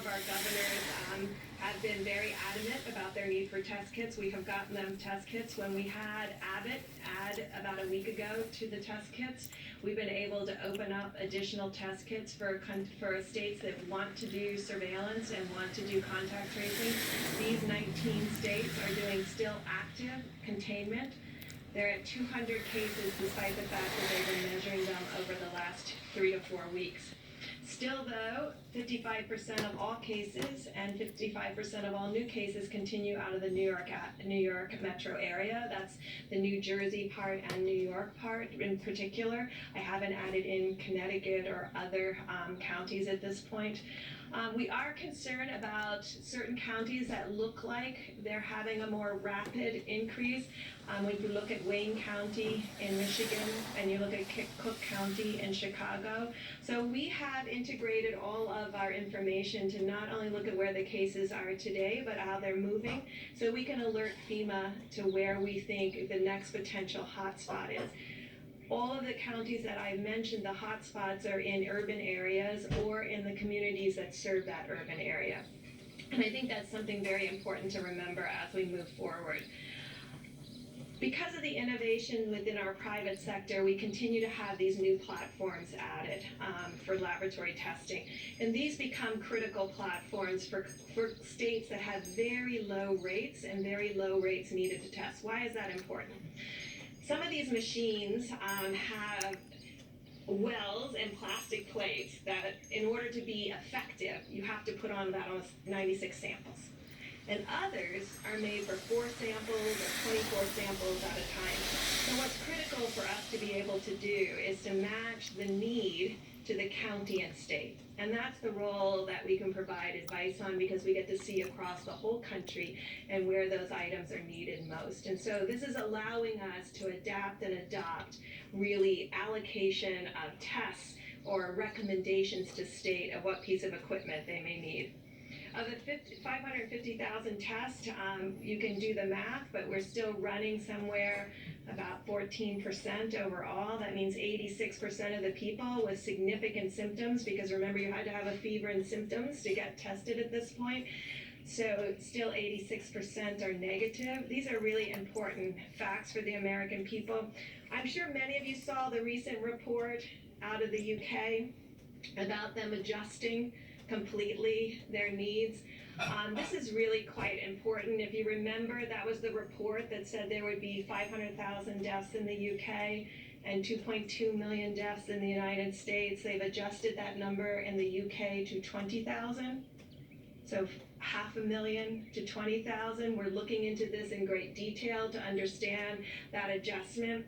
of our governors have been very adamant about their need for test kits. We have gotten them test kits. When we had Abbott add about a week ago to the test kits, we've been able to open up additional test kits for states that want to do surveillance and want to do contact tracing. These 19 states are doing still active containment. They're at 200 cases despite the fact that they've been measuring them over the last 3 to 4 weeks. Still though, 55% of all cases and 55% of all new cases continue out of the New York metro area. That's the New Jersey part and New York part in particular. I haven't added in Connecticut or other counties at this point. We are concerned about certain counties that look like they're having a more rapid increase. When you look at Wayne County in Michigan and you look at Cook County in Chicago. So we have integrated all of our information to not only look at where the cases are today, but how they're moving, so we can alert FEMA to where we think the next potential hotspot is. All of the counties that I mentioned, the hotspots are in urban areas or in the communities that serve that urban area. And I think that's something very important to remember as we move forward. Because of the innovation within our private sector, we continue to have these new platforms added for laboratory testing. And these become critical platforms for states that have very low rates and very low rates needed to test. Why is that important? Some of these machines have wells and plastic plates that, in order to be effective, you have to put on about almost 96 samples. And others are made for 4 samples or 24 samples at a time. So what's critical for us to be able to do is to match the need to the county and state. And that's the role that we can provide advice on, because we get to see across the whole country and where those items are needed most. And so this is allowing us to adapt and adopt really allocation of tests or recommendations to state of what piece of equipment they may need. Of the 550,000 tests, you can do the math, but we're still running somewhere about 14% overall. That means 86% of the people with significant symptoms, because remember, you had to have a fever and symptoms to get tested at this point. So still 86% are negative. These are really important facts for the American people. I'm sure many of you saw the recent report out of the UK about them adjusting completely their needs. This is really quite important. If you remember, that was the report that said there would be 500,000 deaths in the UK and 2.2 million deaths in the United States. They've adjusted that number in the UK to 20,000. So 500,000 to 20,000. We're looking into this in great detail to understand that adjustment.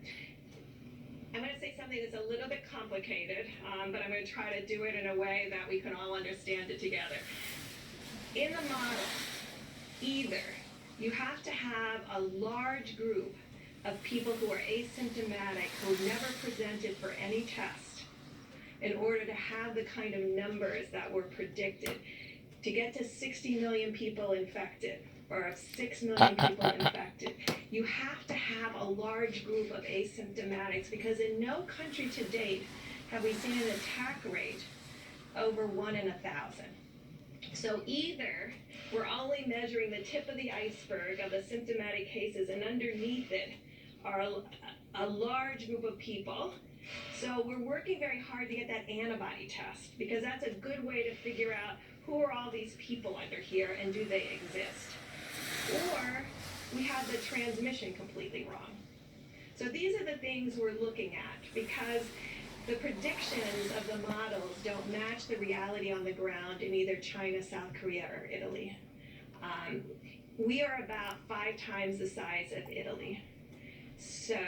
I'm going to say something that's a little bit complicated, but I'm going to try to do it in a way that we can all understand it together. In the model, either you have to have a large group of people who are asymptomatic, who've never presented for any test, in order to have the kind of numbers that were predicted. To get to 60 million people infected, or 6 million people infected, you have to have a large group of asymptomatics, because in no country to date have we seen an attack rate over 1 in 1,000. So either we're only measuring the tip of the iceberg of the symptomatic cases, and underneath it are a large group of people. So we're working very hard to get that antibody test, because that's a good way to figure out who are all these people under here and do they exist. Or we have the transmission completely wrong. So these are the things we're looking at, because the predictions of the models don't match the reality on the ground in either China, South Korea, or Italy. We are about 5 times the size of Italy. So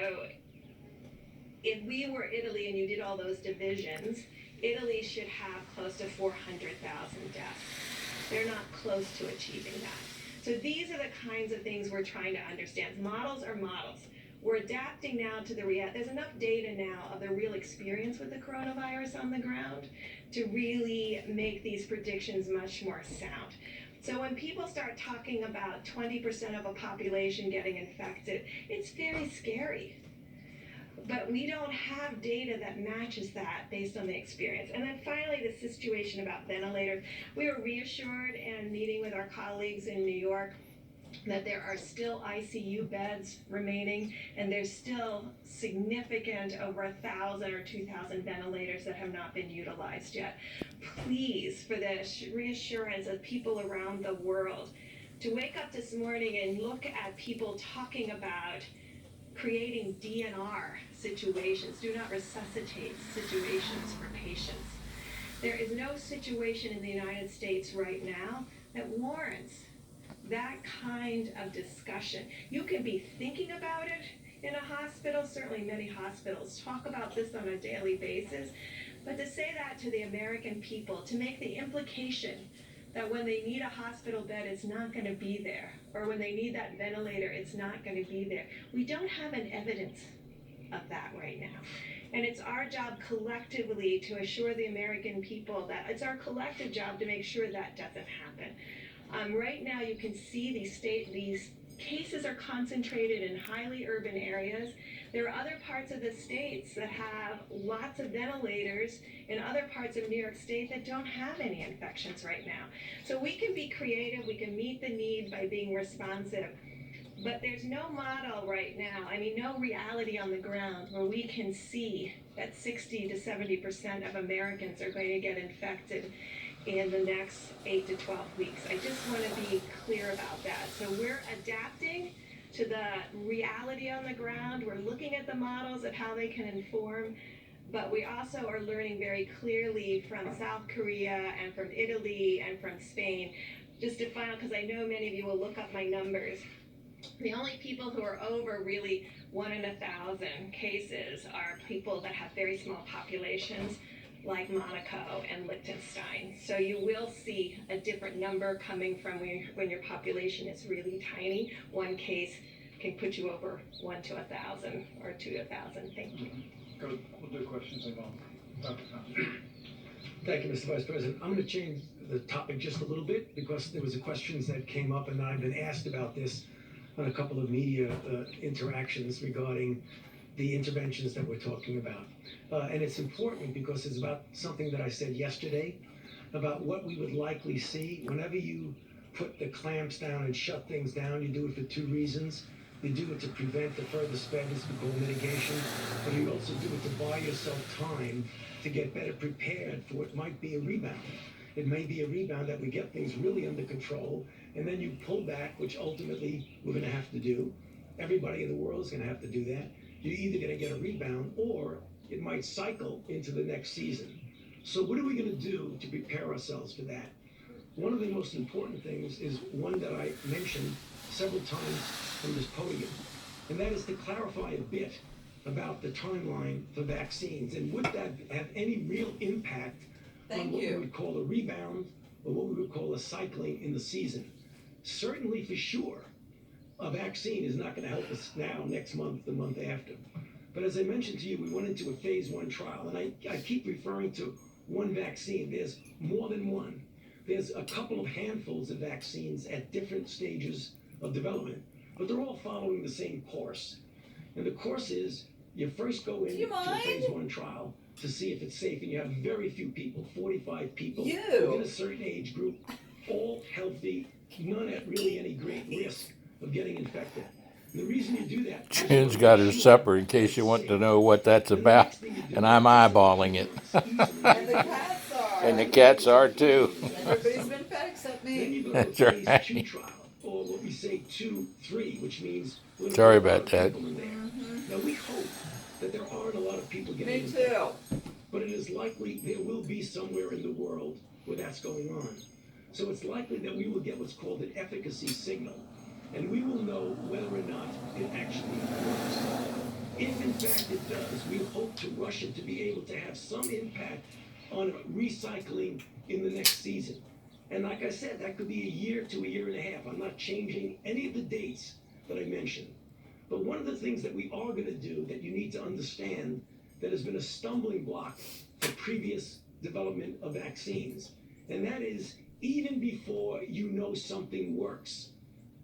if we were Italy and you did all those divisions, Italy should have close to 400,000 deaths. They're not close to achieving that. So these are the kinds of things we're trying to understand. Models are models. We're adapting now to the reality. There's enough data now of the real experience with the coronavirus on the ground to really make these predictions much more sound. So when people start talking about 20% of a population getting infected, it's very scary. but we don't have data that matches that based on the experience. And then finally, the situation about ventilators. We were reassured in meeting with our colleagues in New York that there are still ICU beds remaining, and there's still significant, over 1,000 or 2,000 ventilators that have not been utilized yet. Please, for the reassurance of people around the world, to wake up this morning and look at people talking about creating DNR situations, do not resuscitate situations for patients. There is no situation in the United States right now that warrants that kind of discussion. You can be thinking about it in a hospital. Certainly many hospitals talk about this on a daily basis. But to say that to the American people, to make the implication that when they need a hospital bed, it's not going to be there, or when they need that ventilator, it's not going to be there. We don't have an evidence of that right now. And it's our job collectively to assure the American people that it's our collective job to make sure that doesn't happen. Right now, you can see these cases are concentrated in highly urban areas. There are other parts of the states that have lots of ventilators in other parts of New York State that don't have any infections right now. So we can be creative, we can meet the need by being responsive. But there's no model right now, no reality on the ground where we can see that 60 to 70% of Americans are going to get infected in the next 8 to 12 weeks. I just want to be clear about that. So we're adapting to the reality on the ground. We're looking at the models of how they can inform, but we also are learning very clearly from South Korea and from Italy and from Spain. Just to final, because I know many of you will look up my numbers. The only people who are over really 1 in 1,000 cases are people that have very small populations, like Monaco and Liechtenstein. So you will see a different number coming from when your population is really tiny. One case can put you over 1 to 1,000 or 2 to 1,000. Thank you. Good. We'll do questions involved. Dr. Thomas. Thank you, Mr. Vice President. I'm going to change the topic just a little bit because there was a questions that came up and I've been asked about this on a couple of media interactions regarding the interventions that we're talking about. And it's important because it's about something that I said yesterday about what we would likely see. Whenever you put the clamps down and shut things down, you do it for 2 reasons. You do it to prevent the further spread, this we call mitigation, but you also do it to buy yourself time to get better prepared for what might be a rebound. It may be a rebound that we get things really under control, and then you pull back, which ultimately we're going to have to do. Everybody in the world is going to have to do that. You're either going to get a rebound or it might cycle into the next season. So what are we going to do to prepare ourselves for that? One of the most important things is one that I mentioned several times from this podium, and that is to clarify a bit about the timeline for vaccines and would that have any real impact on what we would call a rebound or what we would call a cycling in the season. Certainly for sure, a vaccine is not going to help us now, next month, the month after. But as I mentioned to you, we went into a phase 1 trial, and I keep referring to one vaccine. There's more than one. There's a couple of handfuls of vaccines at different stages of development, but they're all following the same course. And the course is you first go into a phase 1 trial to see if it's safe, and you have very few people, 45 people within a certain age group, all healthy, none at really any great risk of getting infected. And the reason you do that... Jen's got her supper in case you want to know what that's about, and I'm eyeballing it. And the cats are. And the cats are too. Everybody's been fed except me. Then you go to a That's phase right. 2 trial, or what we say 2-3, which means... Sorry about that. Now we hope that there aren't a lot of people getting Me infected, too. but it is likely there will be somewhere in the world where that's going on. So it's likely that we will get what's called an efficacy signal, and we will know whether or not it actually works. If in fact it does, we hope to rush it to be able to have some impact on recycling in the next season. And like I said, that could be a year to a year and a half. I'm not changing any of the dates that I mentioned. But one of the things that we are going to do that you need to understand that has been a stumbling block for previous development of vaccines, and that is even before you know something works,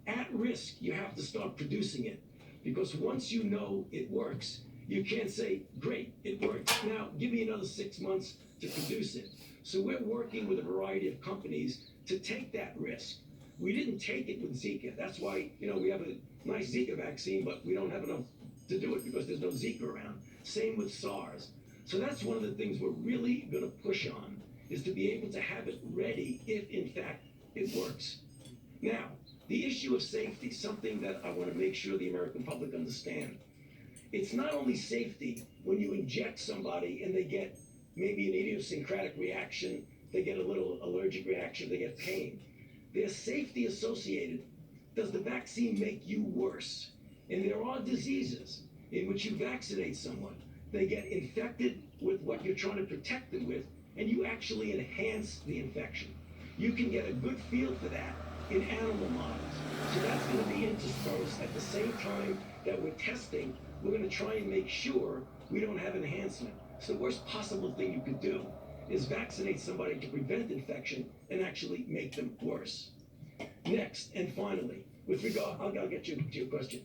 at risk, you have to start producing it. Because once you know it works, you can't say, great, it works. Now, give me another 6 months to produce it. So we're working with a variety of companies to take that risk. We didn't take it with Zika. That's why, we have a nice Zika vaccine, but we don't have enough to do it because there's no Zika around. Same with SARS. So that's one of the things we're really going to push on, is to be able to have it ready if, in fact, it works. Now, the issue of safety, something that I want to make sure the American public understand. It's not only safety when you inject somebody and they get maybe an idiosyncratic reaction, they get a little allergic reaction, they get pain. There's safety associated. Does the vaccine make you worse? And there are diseases in which you vaccinate someone, they get infected with what you're trying to protect them with, and you actually enhance the infection. You can get a good feel for that in animal models. So that's going to be interspersed at the same time that we're testing. We're going to try and make sure we don't have enhancement. So the worst possible thing you could do is vaccinate somebody to prevent infection and actually make them worse. Next, and finally, with regard, I'll get you to your question.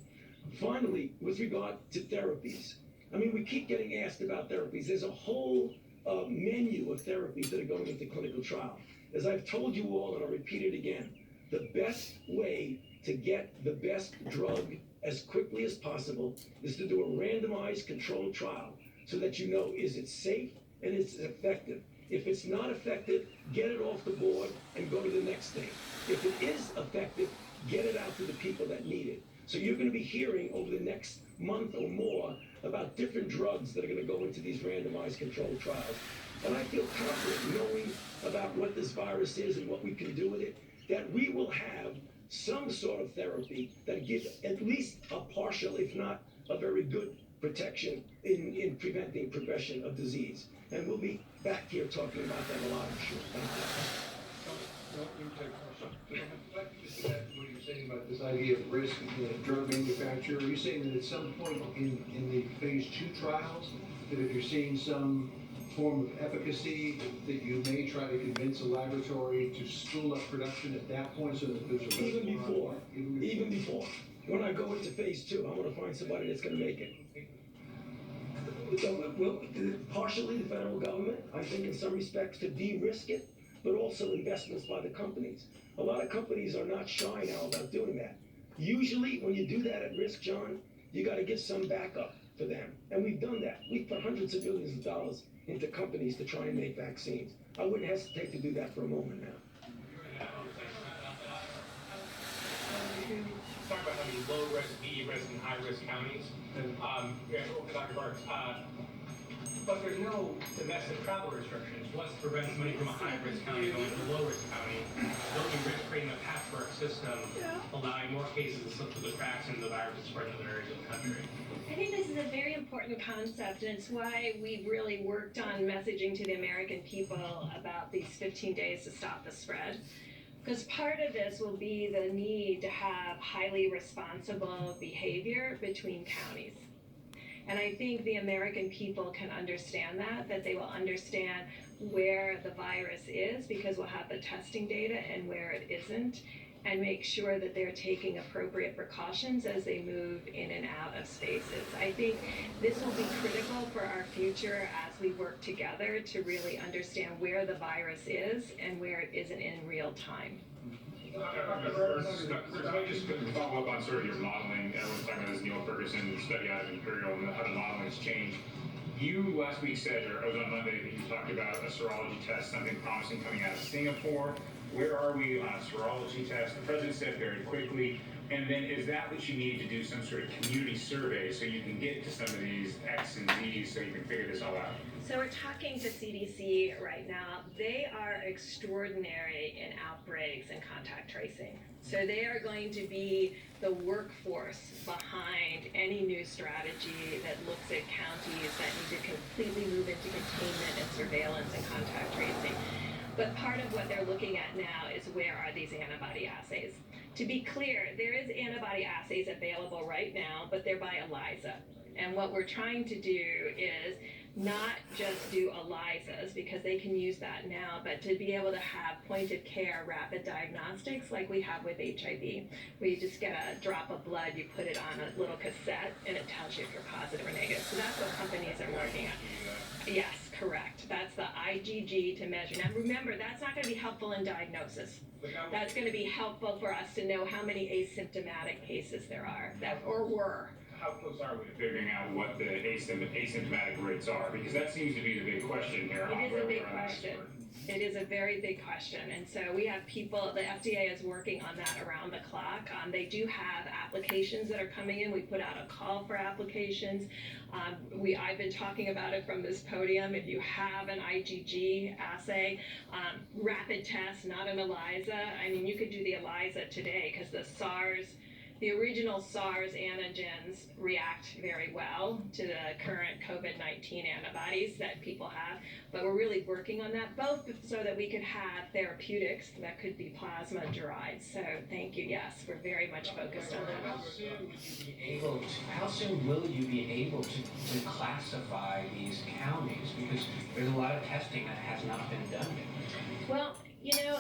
Finally, with regard to therapies, I mean, we keep getting asked about therapies. There's a whole menu of therapies that are going into clinical trial. As I've told you all, and I'll repeat it again, the best way to get the best drug as quickly as possible is to do a randomized controlled trial so that you know, is it safe and is it effective? If it's not effective, get it off the board and go to the next thing. If it is effective, get it out to the people that need it. So you're going to be hearing over the next month or more about different drugs that are going to go into these randomized controlled trials. And I feel confident, knowing about what this virus is and what we can do with it, that we will have some sort of therapy that gives at least a partial, if not a very good protection in preventing progression of disease. And we'll be back here talking about that a lot, I'm sure. Thank you. You take a question. I'd like to just add to what you're saying about this idea of risk in the drug manufacturer. Are you saying that at some point in the phase 2 trials, that if you're seeing some form of efficacy, that you may try to convince a laboratory to spool up production at that point so that there's a Even before. When I go into phase 2, I want to find somebody that's going to make it. Well, partially the federal government, I think in some respects to de-risk it, but also investments by the companies. A lot of companies are not shy now about doing that. Usually when you do that at risk, John, you got to give some backup for them. And we've done that. We've put hundreds of billions of dollars into companies to try and make vaccines. I wouldn't hesitate to do that for a moment now. Talk about having low risk, medium risk, and high risk counties. Dr. Barks, but there's no domestic travel restrictions. What's to prevent somebody from a high risk county going to a low risk county? Don't you risk creating a patchwork system, allowing more cases to slip through the cracks and the virus to spread in other areas of the country? I think this is a very important concept, and it's why we've really worked on messaging to the American people about these 15 days to stop the spread. Because part of this will be the need to have highly responsible behavior between counties. And I think the American people can understand that they will understand where the virus is, because we'll have the testing data, and where it isn't, and make sure that they're taking appropriate precautions as they move in and out of spaces. I think this will be critical for our future as we work together to really understand where the virus is and where it isn't in real time. If I just follow up on sort of your modeling, everyone's talking about this Neil Ferguson study out of Imperial and how the modeling has changed. You last week said, or it was on Monday, that you talked about a serology test, something promising coming out of Singapore. Where are we on a serology test? The president said very quickly. And then is that what you need to do some sort of community survey so you can get to some of these X and Z's so you can figure this all out? So we're talking to CDC right now. They are extraordinary in outbreaks and contact tracing. So they are going to be the workforce behind any new strategy that looks at counties that need to completely move into containment and surveillance and contact tracing. But part of what they're looking at now is, where are these antibody assays? To be clear, there is antibody assays available right now, but they're by ELISA. And what we're trying to do is not just do ELISAs, because they can use that now, but to be able to have point-of-care rapid diagnostics like we have with HIV, where you just get a drop of blood, you put it on a little cassette, and it tells you if you're positive or negative. So that's what companies are working on. Yes, correct. That's the IgG to measure. Now remember, that's not going to be helpful in diagnosis. That's going to be helpful for us to know how many asymptomatic cases there are, or were. How close are we to figuring out what the asymptomatic rates are? Because that seems to be the big question here. It is a big question. It is a very big question. And so we have people, the FDA is working on that around the clock. They do have applications that are coming in. We put out a call for applications. I've been talking about it from this podium. If you have an IgG assay, rapid test, not an ELISA. I mean, you could do the ELISA today because the original SARS antigens react very well to the current COVID-19 antibodies that people have, but we're really working on that, both so that we could have therapeutics that could be plasma derived. So thank you, yes, we're very much focused on that. How soon will you be able to classify these counties? Because there's a lot of testing that has not been done yet. Well,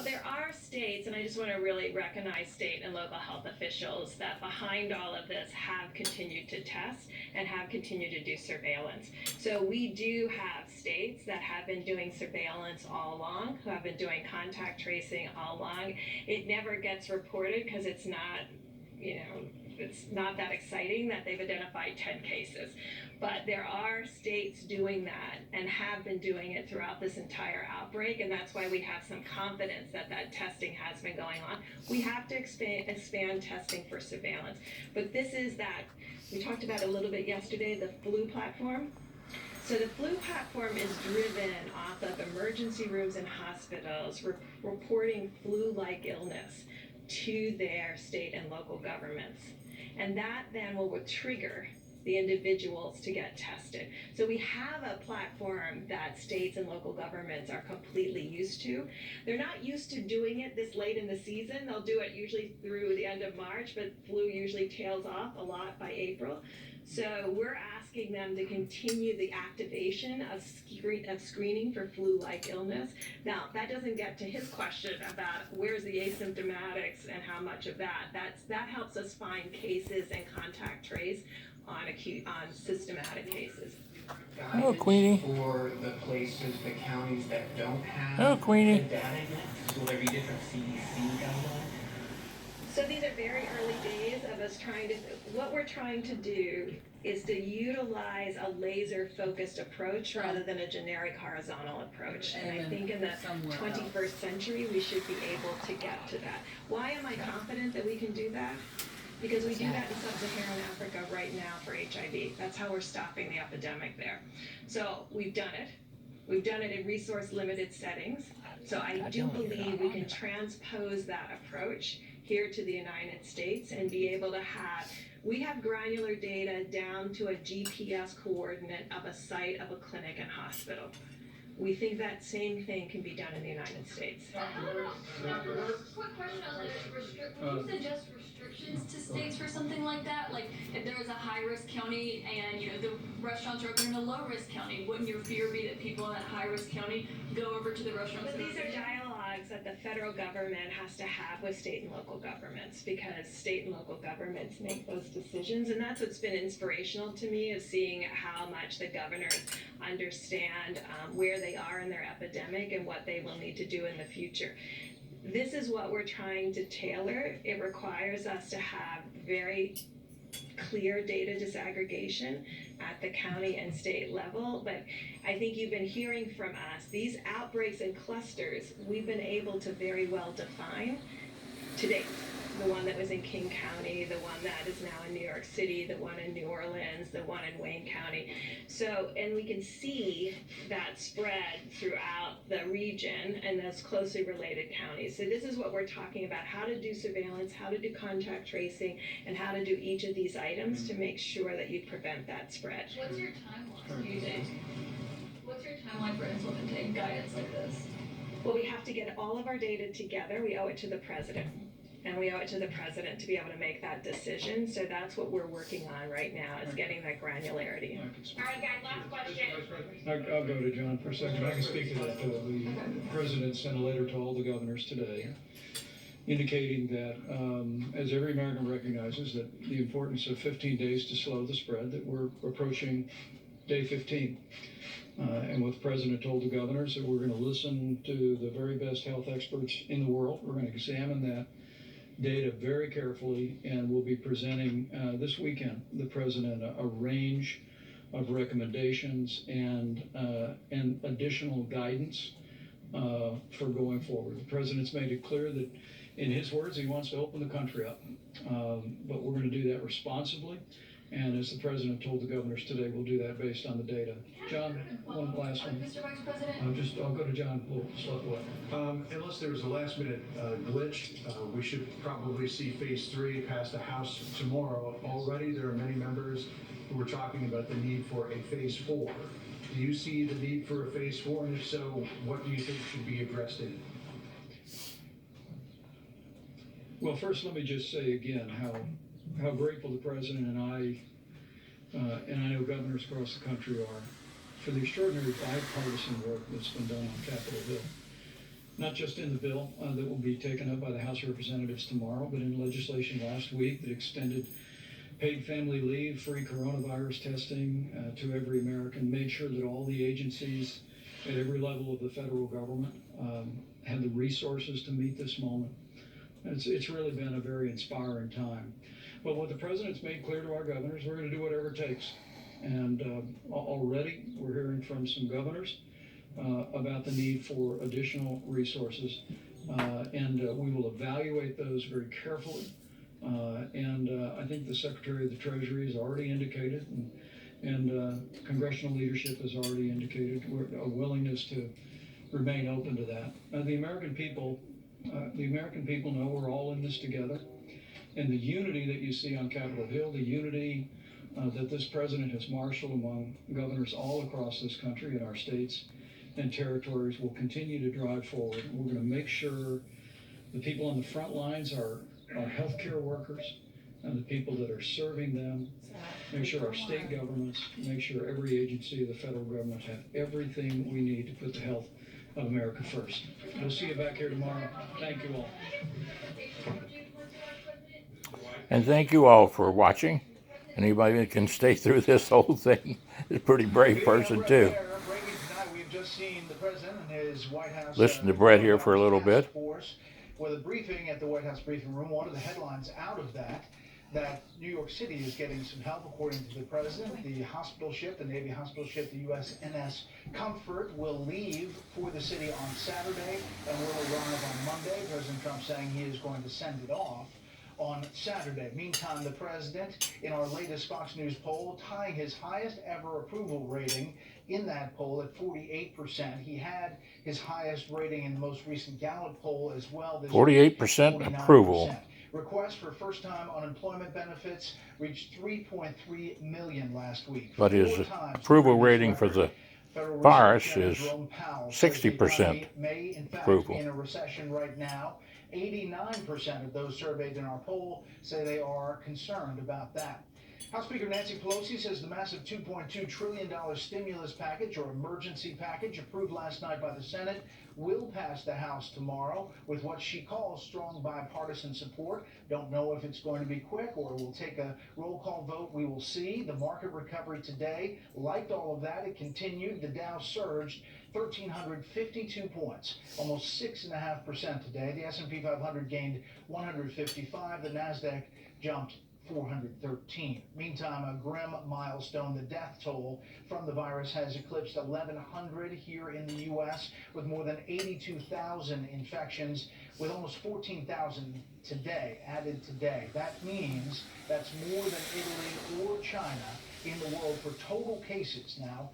there are states, and I just want to really recognize state and local health officials that behind all of this have continued to test and have continued to do surveillance. So we do have states that have been doing surveillance all along, who have been doing contact tracing all along. It never gets reported because it's not, it's not that exciting that they've identified 10 cases. But there are states doing that and have been doing it throughout this entire outbreak, and that's why we have some confidence that testing has been going on. We have to expand testing for surveillance. But this is that, we talked about it a little bit yesterday, the flu platform. So the flu platform is driven off of emergency rooms and hospitals reporting flu-like illness to their state and local governments. And that then will trigger the individuals to get tested. So we have a platform that states and local governments are completely used to. They're not used to doing it this late in the season. They'll do it usually through the end of March, but flu usually tails off a lot by April. So we're asking them to continue the activation of screening for flu-like illness. Now, that doesn't get to his question about where's the asymptomatics and how much of that. That helps us find cases and contact trace on systematic cases. Oh, Queenie. For the places, the counties that don't have Oh, Queenie. the data yet, will there be different CDC guidelines? So these are very early days of us what we're trying to do is to utilize a laser-focused approach rather than a generic horizontal approach. And I think in the 21st century, we should be able to get to that. Why am I confident that we can do that? Because we do that in sub-Saharan Africa right now for HIV. That's how we're stopping the epidemic there. So we've done it. We've done it in resource-limited settings. So I do believe we can transpose that approach here to the United States and be able to we have granular data down to a GPS coordinate of a site of a clinic and hospital. We think that same thing can be done in the United States. Quick question on the would you suggest restrictions to states for something like that? Like if there was a high-risk county and the restaurants are open in a low-risk county, wouldn't your fear be that people in that high-risk county go over to the restaurants? But these are dialogues that the federal government has to have with state and local governments, because state and local governments make those decisions, and that's what's been inspirational to me, is seeing how much the governors understand where they are in their epidemic and what they will need to do in the future. This is what we're trying to tailor. It requires us to have very clear data disaggregation at the county and state level, but I think you've been hearing from us, these outbreaks and clusters, we've been able to very well define to date. The one that was in King County, the one that is now in New York City, the one in New Orleans, the one in Wayne County. So, and we can see that spread throughout the region and those closely related counties. So this is what we're talking about, how to do surveillance, how to do contact tracing, and how to do each of these items to make sure that you prevent that spread. What's your timeline, do you think? What's your timeline for implementing guidance like this? Well, we have to get all of our data together. We owe it to the president. And we owe it to the president to be able to make that decision. So that's what we're working on right now, is getting that granularity. I can speak. All right, guys, last question. I'll go to John for a second. I can speak to that. The president sent a letter to all the governors today indicating that, as every American recognizes, that the importance of 15 days to slow the spread, that we're approaching day 15. And what the president told the governors, that we're going to listen to the very best health experts in the world. We're going to examine that data very carefully, and we'll be presenting this weekend the president a range of recommendations and additional guidance for going forward. The president's made it clear that, in his words, he wants to open the country up, but we're going to do that responsibly. And as the president told the governors today, we'll do that based on the data. John, one last one. Mr. Vice President? I'll go to John. We'll slot what? Unless there was a last minute glitch, we should probably see phase 3 pass the House tomorrow. Already there are many members who are talking about the need for a phase 4. Do you see the need for a phase 4? And if so, what do you think should be addressed in it? Well, first, let me just say again how grateful the president and I know governors across the country are for the extraordinary bipartisan work that's been done on Capitol Hill. Not just in the bill that will be taken up by the House of Representatives tomorrow, but in legislation last week that extended paid family leave, free coronavirus testing to every American, made sure that all the agencies at every level of the federal government had the resources to meet this moment. It's really been a very inspiring time. But what the president's made clear to our governors, we're going to do whatever it takes. And already we're hearing from some governors about the need for additional resources. And we will evaluate those very carefully. And I think the Secretary of the Treasury has already indicated, and congressional leadership has already indicated a willingness to remain open to that. The American people know we're all in this together. And the unity that you see on Capitol Hill, the unity that this president has marshaled among governors all across this country in our states and territories will continue to drive forward. We're going to make sure the people on the front lines are healthcare workers and the people that are serving them, make sure our state governments, make sure every agency of the federal government have everything we need to put the health of America first. We'll see you back here tomorrow. Thank you all. And thank you all for watching. Anybody that can stay through this whole thing is a pretty brave person too. Listen to Brett here for a little bit. With a briefing at the White House briefing room, one of the headlines out of that New York City is getting some help, according to the president. The hospital ship, the Navy hospital ship, the USNS Comfort, will leave for the city on Saturday and will arrive on Monday. President Trump saying he is going to send it off on Saturday. Meantime, the president, in our latest Fox News poll, tying his highest ever approval rating in that poll at 48%. He had his highest rating in the most recent Gallup poll as well. 48% approval. Requests for first-time unemployment benefits reached 3.3 million last week. But his approval rating for the virus is 60% approval. In a recession right now. 89% of those surveyed in our poll say they are concerned about that. House Speaker Nancy Pelosi says the massive $2.2 trillion stimulus package or emergency package approved last night by the Senate will pass the House tomorrow with what she calls strong bipartisan support. Don't know if it's going to be quick or we'll take a roll call vote. We will see. The market recovery today, liked all of that. It continued. The Dow surged 1,352 points, almost 6.5% today. The S&P 500 gained 155. The NASDAQ jumped 413. Meantime, a grim milestone, the death toll from the virus has eclipsed 1,100 here in the U.S. with more than 82,000 infections, with almost 14,000 today, added today. That means that's more than Italy or China in the world for total cases now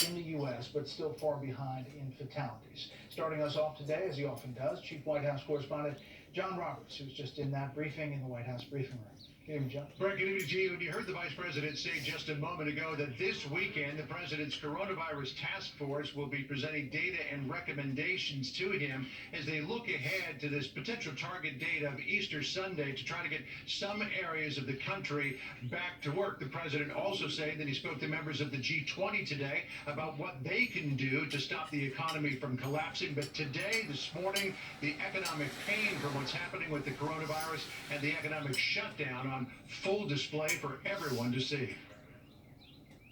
in the U.S., but still far behind in fatalities. Starting us off today, as he often does, Chief White House Correspondent John Roberts, who's just in that briefing in the White House briefing room. Brett, good evening to you. And you heard the Vice President say just a moment ago that this weekend the President's coronavirus task force will be presenting data and recommendations to him as they look ahead to this potential target date of Easter Sunday to try to get some areas of the country back to work. The President also saying that he spoke to members of the G20 today about what they can do to stop the economy from collapsing. But today, this morning, the economic pain from what's happening with the coronavirus and the economic shutdown on full display for everyone to see.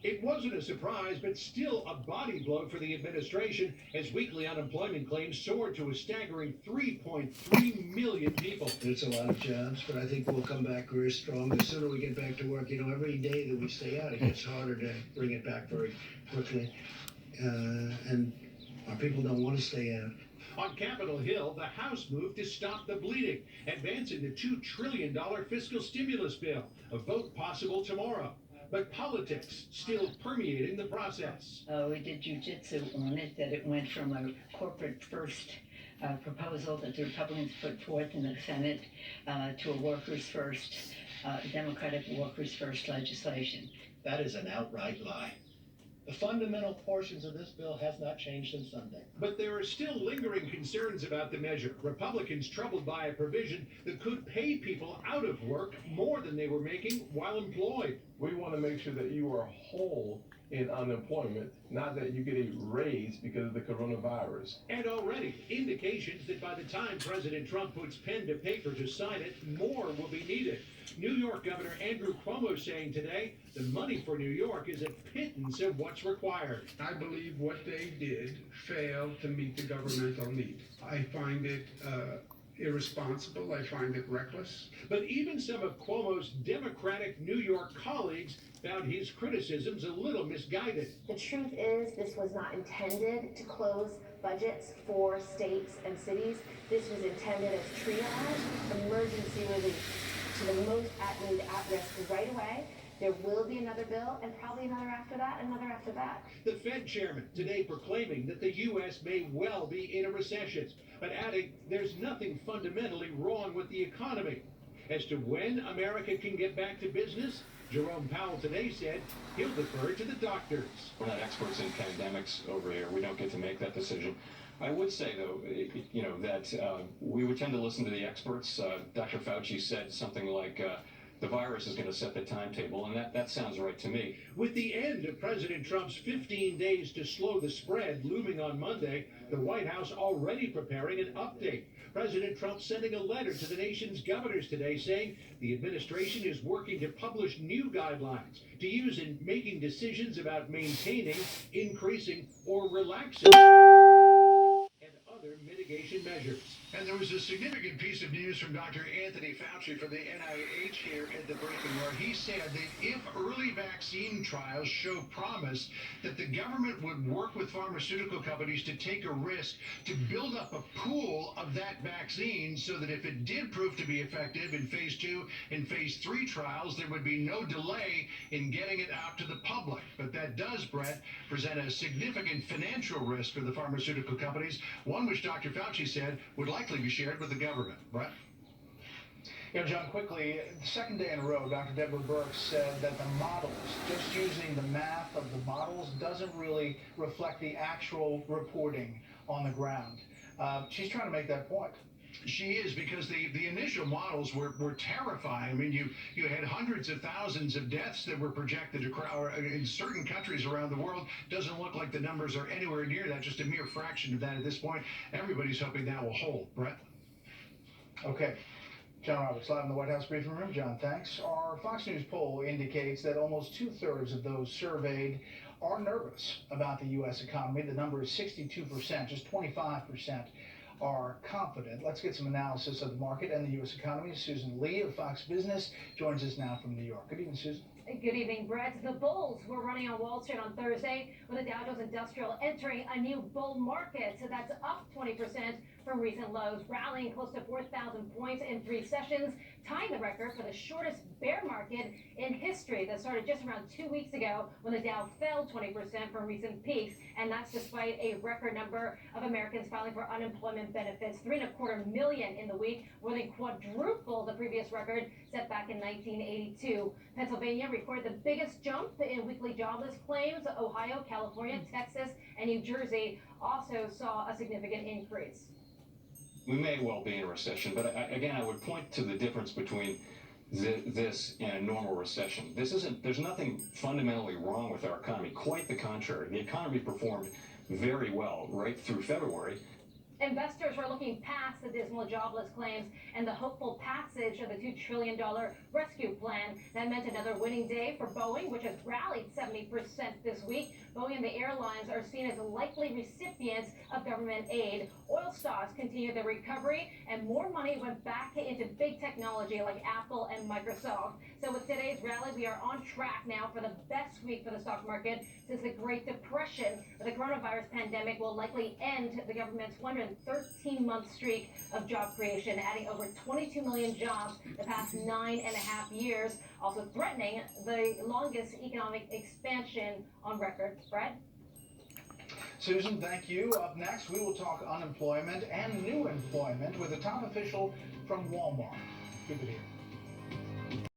It wasn't a surprise, but still a body blow for the administration as weekly unemployment claims soared to a staggering 3.3 million people. It's a lot of jobs, but I think we'll come back very strong. The sooner we get back to work, every day that we stay out, it gets harder to bring it back very quickly. And our people don't want to stay out. On Capitol Hill, the House moved to stop the bleeding, advancing the $2 trillion fiscal stimulus bill, a vote possible tomorrow. But politics still permeating the process. We did jujitsu on it, that it went from a corporate first proposal that the Republicans put forth in the Senate to a workers first, Democratic workers first legislation. That is an outright lie. The fundamental portions of this bill has not changed since Sunday. But there are still lingering concerns about the measure. Republicans troubled by a provision that could pay people out of work more than they were making while employed. We want to make sure that you are whole in unemployment, not that you get a raise because of the coronavirus. And already indications that by the time President Trump puts pen to paper to sign it, more will be needed. New York Governor Andrew Cuomo saying today the money for New York is a pittance of what's required. I believe what they did failed to meet the governmental need. I find it irresponsible. I find it reckless. But even some of Cuomo's Democratic New York colleagues found his criticisms a little misguided. The truth is, this was not intended to close budgets for states and cities. This was intended as triage, emergency relief to the most at-need, at-risk right away. There will be another bill, and probably another after that, another after that. The Fed chairman today proclaiming that the U.S. may well be in a recession, but adding there's nothing fundamentally wrong with the economy. As to when America can get back to business, Jerome Powell today said he'll defer to the doctors. We're not experts in pandemics over here. We don't get to make that decision. I would say, though, that we would tend to listen to the experts. Dr. Fauci said something like, the virus is going to set the timetable, and that sounds right to me. With the end of President Trump's 15 days to slow the spread looming on Monday, the White House already preparing an update. President Trump sending a letter to the nation's governors today saying the administration is working to publish new guidelines to use in making decisions about maintaining, increasing, or relaxing and other mitigation measures. And there was a significant piece of news from Dr. Anthony Fauci from the NIH here at the briefing where he said that if early vaccine trials show promise, that the government would work with pharmaceutical companies to take a risk to build up a pool of that vaccine so that if it did prove to be effective in phase 2 and phase 3 trials, there would be no delay in getting it out to the public. But that does, Brett, present a significant financial risk for the pharmaceutical companies, one which Dr. Fauci said would likely be shared with the government. Brett? John, quickly, the second day in a row, Dr. Deborah Birx said that the models, just using the math of the models, doesn't really reflect the actual reporting on the ground. She's trying to make that point. She is, because the initial models were terrifying. I mean, you had hundreds of thousands of deaths that were projected in certain countries around the world. Doesn't look like the numbers are anywhere near that, just a mere fraction of that at this point. Everybody's hoping that will hold. Brett? Okay. John Roberts, live in the White House briefing room. John, thanks. Our Fox News poll indicates that almost 2/3 of those surveyed are nervous about the U.S. economy. The number is 62%, just 25% are confident. Let's get some analysis of the market and the U.S. economy. Susan Lee of Fox Business joins us now from New York. Good evening, Susan. Good evening, Brett. The bulls were running on Wall Street on Thursday with the Dow Jones Industrial entering a new bull market. So that's up 20% from recent lows, rallying close to 4,000 points in 3 sessions, tying the record for the shortest bear market in history that started just around 2 weeks ago when the Dow fell 20% from recent peaks. And that's despite a record number of Americans filing for unemployment benefits, 3.25 million in the week, more than quadruple the previous record set back in 1982. Pennsylvania recorded the biggest jump in weekly jobless claims. Ohio, California, Texas, and New Jersey also saw a significant increase. We may well be in a recession, but again, I would point to the difference between this and a normal recession. There's nothing fundamentally wrong with our economy. Quite the contrary. The economy performed very well right through February. Investors were looking past the dismal jobless claims and the hopeful passage of the $2 trillion rescue plan. That meant another winning day for Boeing, which has rallied 70% this week. Boeing and the airlines are seen as likely recipients of government aid. Oil stocks continued their recovery, and more money went back into big technology like Apple and Microsoft. So with today's rally, we are on track now for the best week for the stock market since the Great Depression. The coronavirus pandemic will likely end the government's 113-month streak of job creation, adding over 22 million jobs the past 9.5 years, also threatening the longest economic expansion on record. Brett? Susan, thank you. Up next, we will talk unemployment and new employment with a top official from Walmart. Keep it here.